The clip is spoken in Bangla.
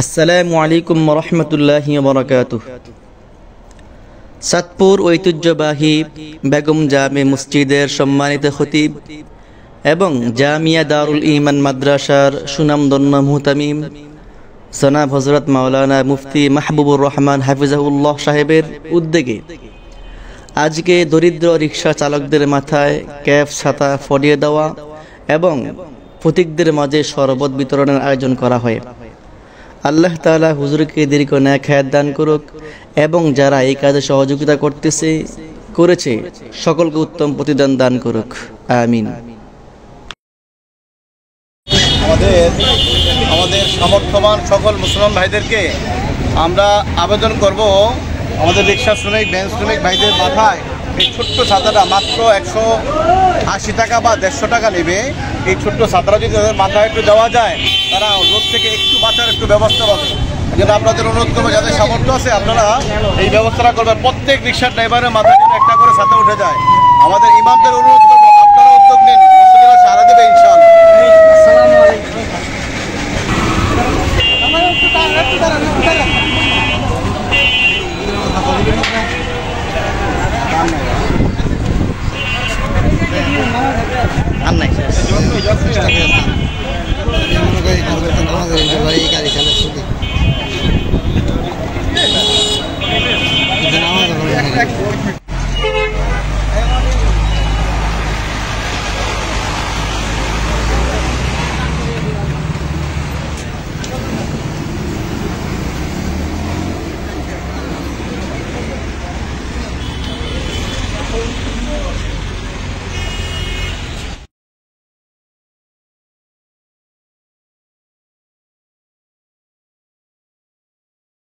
আসসালামু আলাইকুম রহমতুল্লাহি বারাকাতুহ। সাতপুর ঐতিহ্যবাহী বেগম জামে মসজিদের সম্মানিত খতিব এবং জামিয়া দারুল ঈমান মাদ্রাসার সুনামধন্য মুহতামিম জনাব হযরত মাওলানা মুফতি মাহবুবুর রহমান হাফিজাহুল্লাহ সাহেবের উদ্যোগে আজকে দরিদ্র রিকশা চালকদের মাথায় ক্যাপ ছাতা পরিয়ে দেওয়া এবং প্রতীকদের মাঝে শরবত বিতরণের আয়োজন করা হয়। আল্লাহ তাআলা হুজুরকে দীর্ঘ নেক হায়াত দান করুক এবং যারা এই কাজে সহযোগিতা করেছে সকলকে উত্তম প্রতিদান দান করুক, আমিন। আমাদের সমর্থবান সকল মুসলমান ভাইদেরকে আমরা আবেদন করব, আমাদের রিক্সা শ্রমিক ভ্যান শ্রমিক ভাইদের মাথায় এই ছোট্ট ছাতাটা মাত্র 180 টাকা বা 150 টাকা নেবে। এই ছোট্ট ছাতাটা যদি তাদের মাথায় একটু দেওয়া যায়, তারা রোদ থেকে একটু বাঁচার একটু ব্যবস্থা পাবে। যেটা আপনাদের অনুরোধ করবো, যাদের সামর্থ্য আছে আপনারা এই ব্যবস্থাটা করবেন। প্রত্যেক রিক্সার ড্রাইভারের মাথায় যেন একটা করে ছাতা উঠে যায়। আমাদের ইমামদের অনুরোধ করবো, আপনারা উদ্যোগ নিন, মুসলিমরা সারা দেবে ইনশাআল্লাহ।